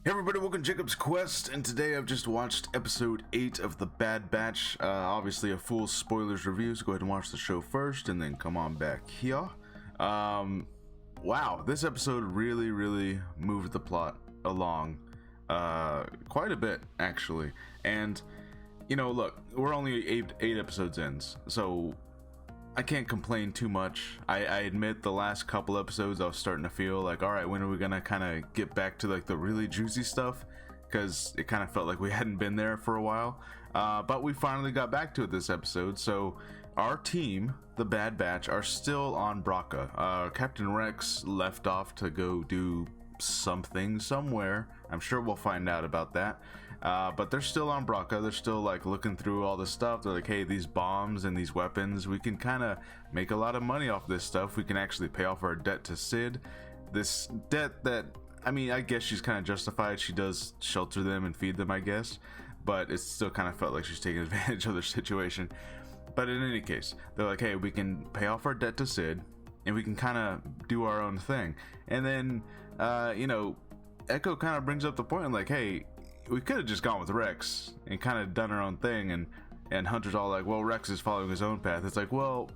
Hey everybody, welcome to Jacob's Quest, and today I've just watched episode 8 of The Bad Batch. Obviously a full spoilers review, so go ahead and watch the show first, and then come on back here. Wow, this episode really moved the plot along quite a bit, actually. And, you know, look, we're only eight episodes in, so I can't complain too much. I admit the last couple episodes I was starting to feel like, alright, when are we gonna kind of get back to like the really juicy stuff? Because it kind of felt like we hadn't been there for a while. But we finally got back to it this episode. So our team, the Bad Batch, are still on Bracca. Captain Rex left off to go do something somewhere. I'm sure we'll find out about that. But they're still on Bracca. They're still like looking through all this stuff. They're like, hey, these bombs and these weapons, we can kind of make a lot of money off this stuff. We can actually pay off our debt to Sid. This debt that, I mean, I guess she's kind of justified. She does shelter them and feed them, I guess. But it still kind of felt like she's taking advantage of their situation. But in any case, they're like, hey, we can pay off our debt to Sid, and we can kind of do our own thing. And then, you know, Echo kind of brings up the point, like, hey, we could have just gone with Rex and kind of done our own thing. And Hunter's all like, well, Rex is following his own path. It's like, well,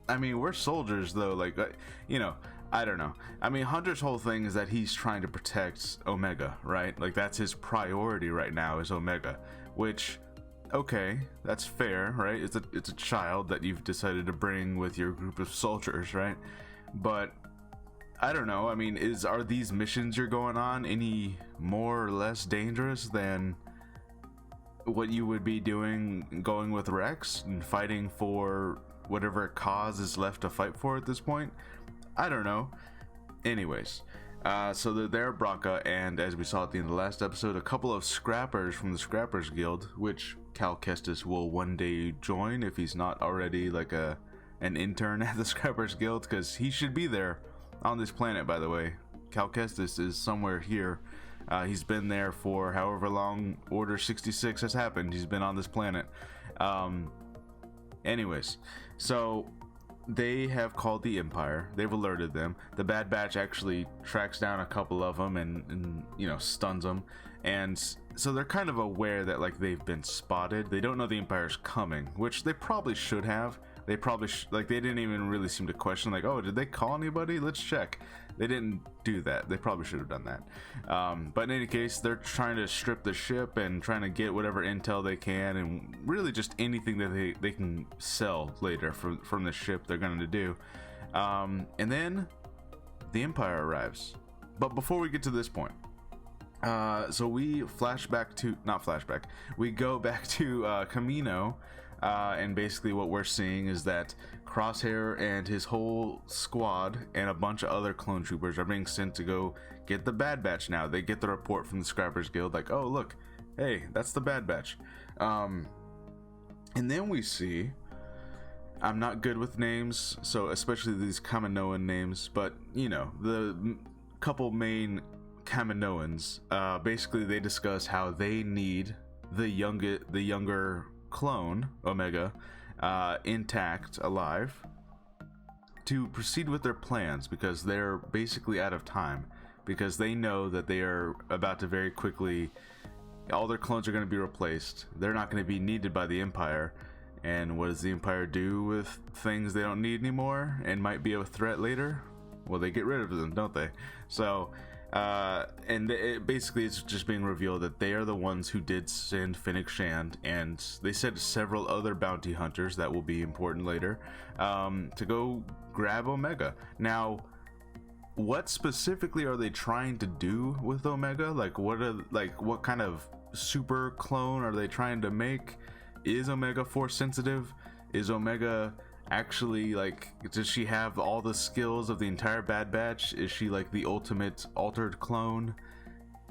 I mean, we're soldiers, though. Like, you know, I don't know. I mean, Hunter's whole thing is that he's trying to protect Omega, right? Like, that's his priority right now is Omega, which, okay, that's fair, right? It's a child that you've decided to bring with your group of soldiers, right? But I don't know. I mean, are these missions you're going on any more or less dangerous than what you would be doing going with Rex and fighting for whatever cause is left to fight for at this point? I don't know. Anyways, so they're there at Bracca, and as we saw at the end of the last episode, a couple of scrappers from the Scrappers Guild, which Cal Kestis will one day join if he's not already like an intern at the Scrappers Guild, because he should be there on this planet, by the way. Cal Kestis is somewhere here. He's been there for however long Order 66 has happened. He's been on this planet. Anyways, so they have called the Empire. They've alerted them. The Bad Batch actually tracks down a couple of them and you know, stuns them. And so they're kind of aware that like they've been spotted. They don't know the Empire's coming, which they probably should have. They probably like they didn't even really seem to question like, oh, did they call anybody? Let's check. They didn't do that. They probably should have done that. But in any case, they're trying to strip the ship and trying to get whatever intel they can, and really just anything that they can sell later from the ship they're going to do. And then the Empire arrives. But before we get to this point, so we we go back to Camino. And basically what we're seeing is that Crosshair and his whole squad and a bunch of other clone troopers are being sent to go get the Bad Batch now. They get the report from the Scrappers Guild like, oh, look, hey, that's the Bad Batch. And then we see, I'm not good with names, so especially these Kaminoan names, but, you know, the couple main Kaminoans, basically they discuss how they need the younger clone Omega intact, alive, to proceed with their plans, because they're basically out of time, because they know that they are about to very quickly, all their clones are going to be replaced. They're not going to be needed by the Empire. And what does the Empire do with things they don't need anymore and might be a threat later? Well, they get rid of them, don't they? So and basically it's just being revealed that they are the ones who did send Fennec Shand, and they sent several other bounty hunters that will be important later, to go grab Omega. Now, what specifically are they trying to do with Omega? Like, what kind of super clone are they trying to make? Is Omega force sensitive? Is Omega actually, like, does she have all the skills of the entire Bad Batch? Is she like the ultimate altered clone?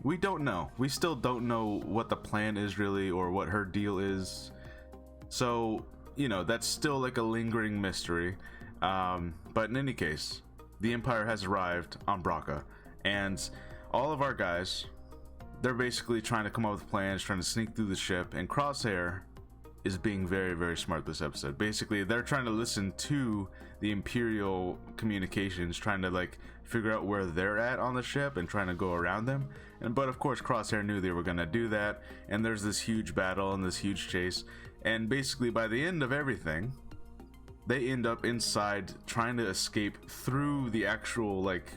We don't know. We still don't know what the plan is really, or what her deal is. So, you know, that's still like a lingering mystery. But in any case, the Empire has arrived on Bracca, and all of our guys, they're basically trying to come up with plans, trying to sneak through the ship, and Crosshair is being very, very smart this episode. Basically, they're trying to listen to the Imperial communications, trying to like figure out where they're at on the ship and trying to go around them. But of course, Crosshair knew they were going to do that, and there's this huge battle and this huge chase. And basically, by the end of everything, they end up inside trying to escape through the actual like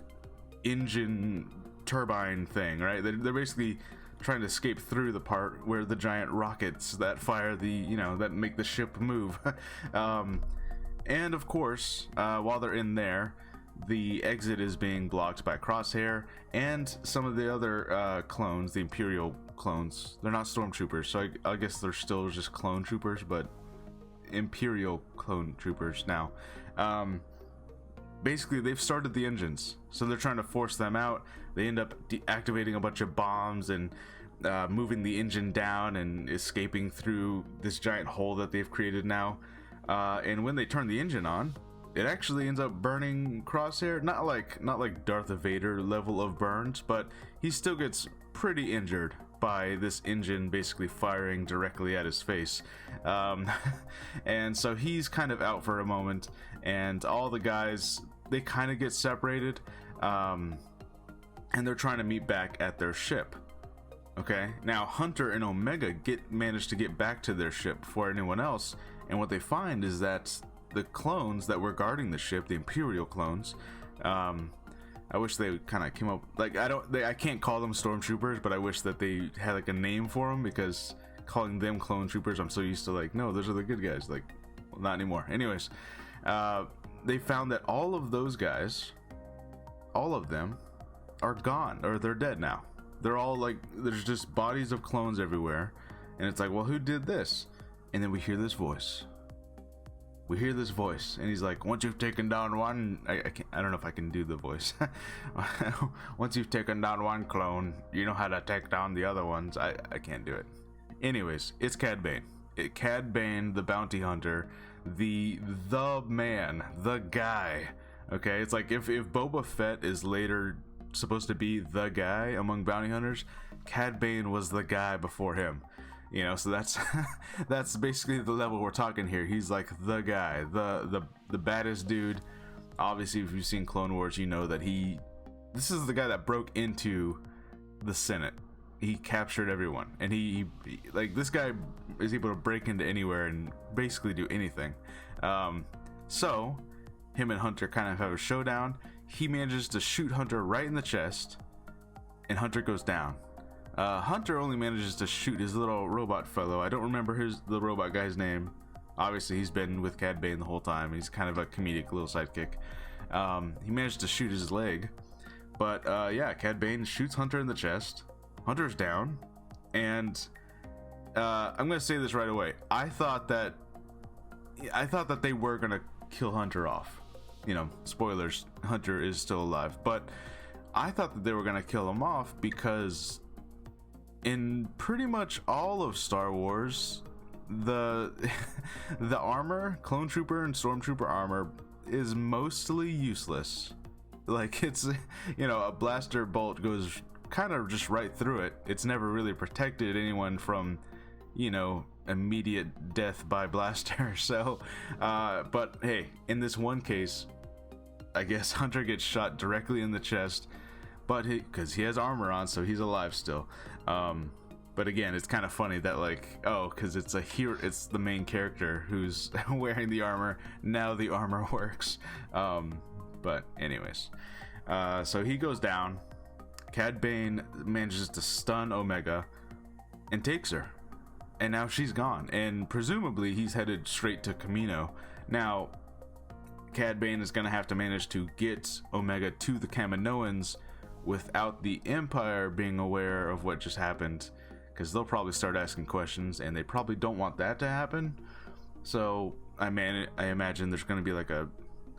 engine turbine thing, right? They're basically trying to escape through the part where the giant rockets that fire the, that make the ship move. And of course, while they're in there, the exit is being blocked by Crosshair and some of the other clones, the Imperial clones. They're not stormtroopers, so I guess they're still just clone troopers, but Imperial clone troopers now. Basically, they've started the engines, so they're trying to force them out. They end up deactivating a bunch of bombs and moving the engine down and escaping through this giant hole that they've created now. And when they turn the engine on, it actually ends up burning Crosshair. Not like Darth Vader level of burns, but he still gets pretty injured by this engine basically firing directly at his face. And so he's kind of out for a moment, and all the guys, they kind of get separated, and they're trying to meet back at their ship. Okay, now Hunter and Omega manage to get back to their ship before anyone else, and what they find is that the clones that were guarding the ship, the Imperial clones, I wish they kind of came up, like, I can't call them stormtroopers, but I wish that they had like a name for them, because calling them clone troopers, I'm so used to like, no, those are the good guys. Like, well, not anymore. Anyways, they found that all of those guys, all of them, are gone, or they're dead now. They're all like, there's just bodies of clones everywhere, and it's like, well, who did this? And then we hear this voice. And he's like, once you've taken down one, I don't know if I can do the voice. Once you've taken down one clone, you know how to take down the other ones. I can't do it. Anyways, it's Cad Bane. Cad Bane, the bounty hunter, the man, the guy. Okay, it's like if Boba Fett is later supposed to be the guy among bounty hunters, Cad Bane was the guy before him. So that's that's basically the level we're talking here. He's like the guy, the baddest dude. Obviously, if you've seen Clone Wars, you know that this is the guy that broke into the Senate. He captured everyone, and he like, this guy is able to break into anywhere and basically do anything. So him and Hunter kind of have a showdown. He manages to shoot Hunter right in the chest, and Hunter goes down. Hunter only manages to shoot his little robot fellow. I don't remember the robot guy's name. Obviously, he's been with Cad Bane the whole time. He's kind of a comedic little sidekick. He managed to shoot his leg, but yeah, Cad Bane shoots Hunter in the chest. Hunter's down, and I'm gonna say this right away. I thought that they were gonna kill Hunter off. Spoilers: Hunter is still alive, but I thought that they were gonna kill him off because in pretty much all of Star Wars, the armor, clone trooper and stormtrooper armor, is mostly useless. Like, it's, a blaster bolt goes kind of just right through it. It's never really protected anyone from, immediate death by blaster. So, but hey, in this one case, I guess Hunter gets shot directly in the chest, but because he has armor on, so he's alive still. But again, it's kind of funny that, like, because it's it's the main character who's wearing the armor. Now the armor works. But anyways, so he goes down. Cad Bane manages to stun Omega and takes her, and now she's gone. And presumably he's headed straight to Kamino. Now, Cad Bane is going to have to manage to get Omega to the Kaminoans without the Empire being aware of what just happened, because they'll probably start asking questions, and they probably don't want that to happen. So I imagine there's going to be like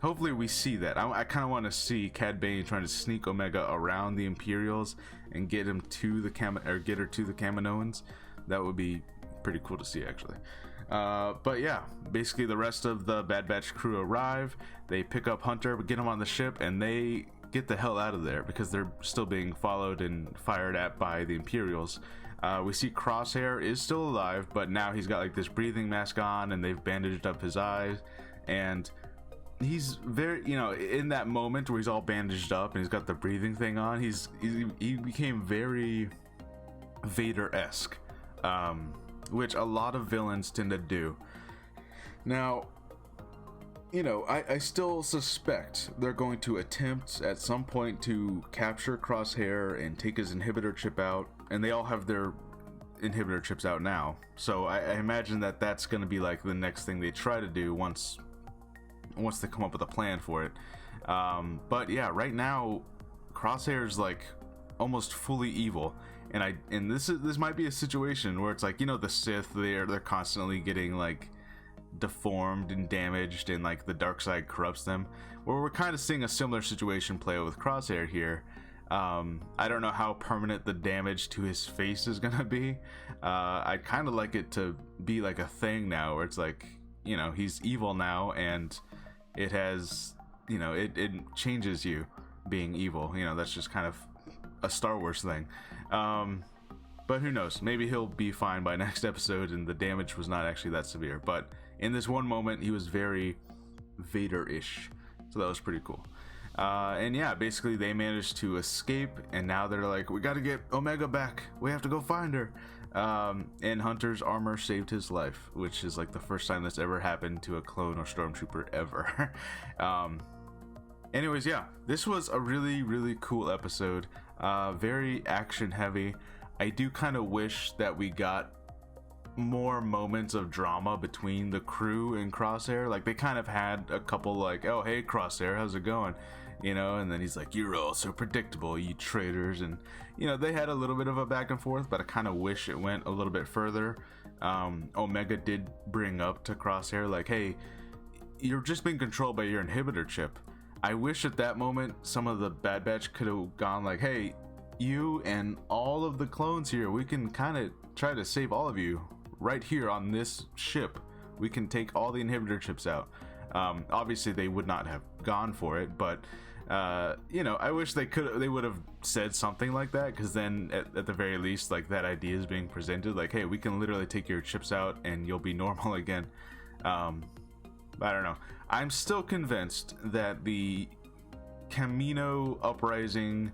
hopefully we see that. I kind of want to see Cad Bane trying to sneak Omega around the Imperials and get him to the get her to the Kaminoans. That would be pretty cool to see, actually. But yeah, basically the rest of the Bad Batch crew arrive. They pick up Hunter, get him on the ship, and they get the hell out of there because they're still being followed and fired at by the Imperials. We see Crosshair is still alive, but now he's got like this breathing mask on, and they've bandaged up his eyes, and he's very, you know, in that moment where he's all bandaged up and he's got the breathing thing on, he became very Vader-esque, which a lot of villains tend to do. Now, you know, I still suspect they're going to attempt at some point to capture Crosshair and take his inhibitor chip out, and they all have their inhibitor chips out now, so I imagine that that's going to be like the next thing they try to do once they come up with a plan for it. But yeah, right now Crosshair's like almost fully evil, and this might be a situation where it's like, you know, the Sith, they're constantly getting like deformed and damaged, and like the dark side corrupts them, where we're kind of seeing a similar situation play out with Crosshair here. I don't know how permanent the damage to his face is gonna be. I'd kind of like it to be like a thing now, where it's like, you know, he's evil now, and it has, you know, it changes you being evil. You know, that's just kind of a Star Wars thing. But who knows, maybe he'll be fine by next episode and the damage was not actually that severe. But in this one moment, he was very Vader-ish, so that was pretty cool. And yeah, basically they managed to escape, and now they're like, we gotta get Omega back, we have to go find her. And Hunter's armor saved his life, which is like the first time that's ever happened to a clone or stormtrooper ever. Anyways, yeah, this was a really cool episode, very action heavy. I do kind of wish that we got more moments of drama between the crew and Crosshair. Like, they kind of had a couple like, oh hey Crosshair, how's it going, you know, and then he's like, you're all so predictable, you traitors, and you know, they had a little bit of a back and forth, but I kind of wish it went a little bit further. Omega did bring up to Crosshair like, hey, you're just being controlled by your inhibitor chip. I wish at that moment some of the Bad Batch could have gone like, hey, you and all of the clones here, we can kind of try to save all of you right here on this ship. We can take all the inhibitor chips out. Obviously they would not have gone for it, but you know, I wish they would have said something like that, because then at the very least, like, that idea is being presented like, hey, we can literally take your chips out and you'll be normal again. I don't know, I'm still convinced that the Kamino uprising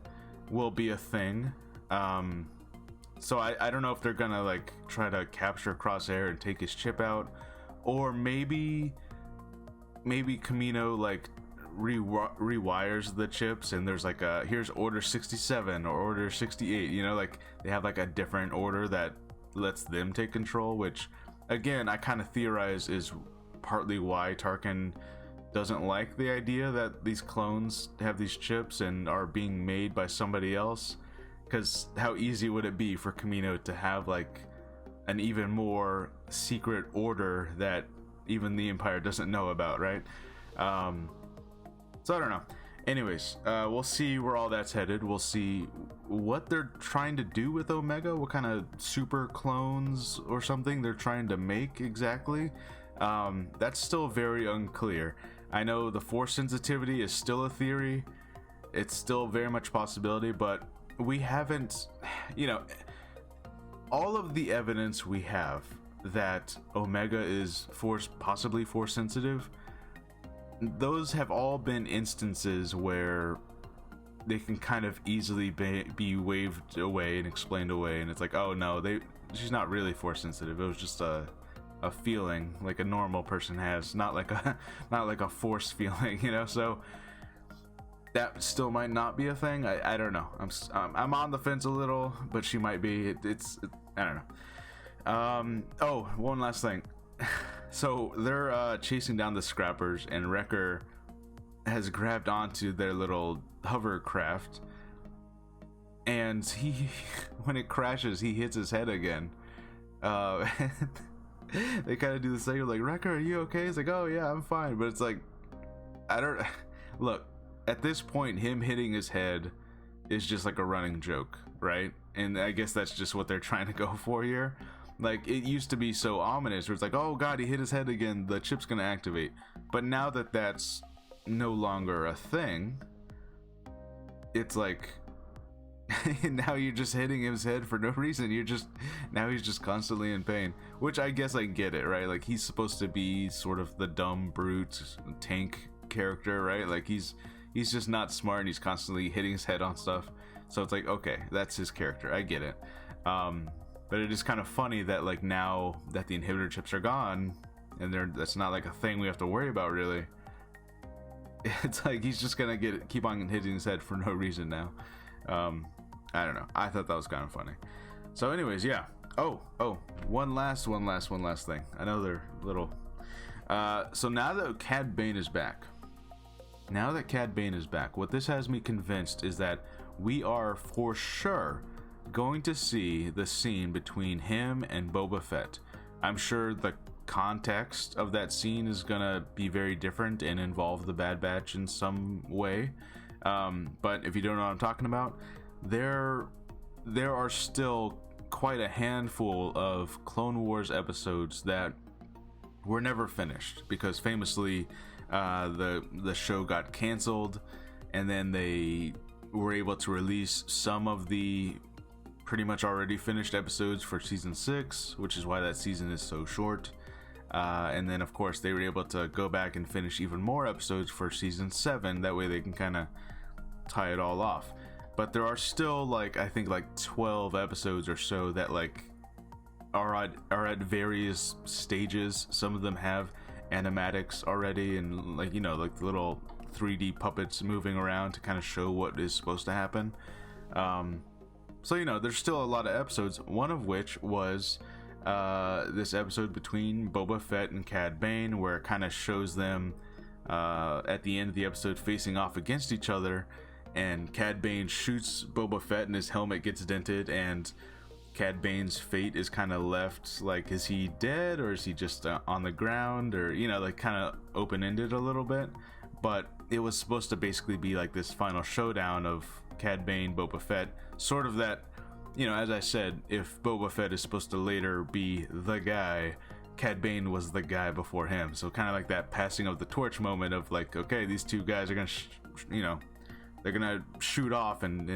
will be a thing. So I don't know if they're gonna like try to capture Crosshair and take his chip out, or maybe Kamino like rewires the chips and there's like a, here's order 67 or order 68, you know, like they have like a different order that lets them take control, which again I kind of theorize is partly why Tarkin doesn't like the idea that these clones have these chips and are being made by somebody else, because how easy would it be for Kamino to have like an even more secret order that even the Empire doesn't know about, right? So I don't know. Anyways, we'll see where all that's headed. We'll see what they're trying to do with Omega, what kind of super clones or something they're trying to make exactly. That's still very unclear. I know the Force sensitivity is still a theory. It's still very much a possibility, but we haven't, you know, all of the evidence we have that Omega is possibly Force sensitive, those have all been instances where they can kind of easily be waved away and explained away, and it's like, oh no, she's not really Force sensitive, it was just a feeling like a normal person has, not like a Force feeling, you know. So that still might not be a thing. I don't know. I'm on the fence a little, but she might be. I don't know. Oh, one last thing. So they're chasing down the scrappers, and Wrecker has grabbed onto their little hovercraft, and when it crashes, he hits his head again. They kind of do the same, like, Wrecker, are you okay? It's like, oh yeah, I'm fine. But it's like, I don't look, at this point him hitting his head is just like a running joke, right? And I guess that's just what they're trying to go for here. Like, it used to be so ominous where it's like, oh god, he hit his head again, the chip's gonna activate. But now that that's no longer a thing, it's like now you're just hitting his head for no reason. Now he's just constantly in pain, which I guess I get it, right? Like he's supposed to be sort of the dumb brute tank character, right? Like he's just not smart and he's constantly hitting his head on stuff. So it's like, okay, that's his character. I get it. But it is kind of funny that like now that the inhibitor chips are gone and that's not like a thing we have to worry about really. It's like he's just gonna keep on hitting his head for no reason now. I don't know. I thought that was kind of funny. So anyways, yeah. Oh, one last thing. Another little. So now that Cad Bane is back, what this has me convinced is that we are for sure going to see the scene between him and Boba Fett. I'm sure the context of that scene is gonna be very different and involve the Bad Batch in some way. But if you don't know what I'm talking about, there are still quite a handful of Clone Wars episodes that were never finished because famously the show got canceled, and then they were able to release some of the pretty much already finished episodes for season 6, which is why that season is so short. And then of course they were able to go back and finish even more episodes for season 7, that way they can kind of tie it all off. But there are still like I think like 12 episodes or so that like are at various stages. Some of them have animatics already and like, you know, like little 3D puppets moving around to kind of show what is supposed to happen. So you know, there's still a lot of episodes, one of which was this episode between Boba Fett and Cad Bane, where it kind of shows them at the end of the episode facing off against each other, and Cad Bane shoots Boba Fett and his helmet gets dented, and Cad Bane's fate is kind of left like, is he dead or is he just on the ground, or you know, like kind of open-ended a little bit. But it was supposed to basically be like this final showdown of Cad Bane, Boba Fett, sort of that, you know, as I said, if Boba Fett is supposed to later be the guy, Cad Bane was the guy before him. So kind of like that passing of the torch moment of like, okay, these two guys are gonna you know, they're gonna shoot off and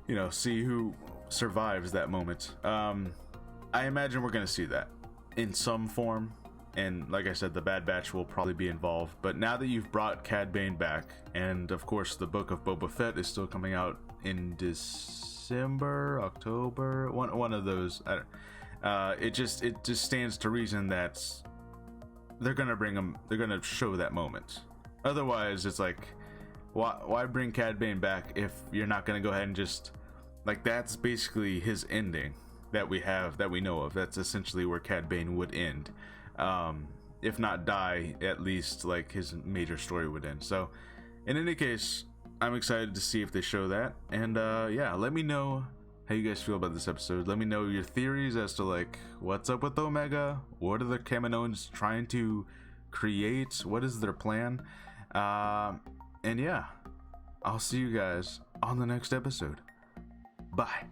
you know, see who survives that moment. I imagine we're gonna see that in some form, and like I said, the Bad Batch will probably be involved. But now that you've brought Cad Bane back, and of course the book of Boba Fett is still coming out in December, October, one of those. It just stands to reason that they're gonna bring him. They're gonna show that moment. Otherwise, it's like, why bring Cad Bane back if you're not gonna go ahead and just, like, that's basically his ending that we know of. That's essentially where Cad Bane would end. If not die, at least like his major story would end. So in any case, I'm excited to see if they show that. And yeah, let me know how you guys feel about this episode. Let me know your theories as to like, what's up with Omega, what are the Kaminoans trying to create, what is their plan. And yeah, I'll see you guys on the next episode. Bye.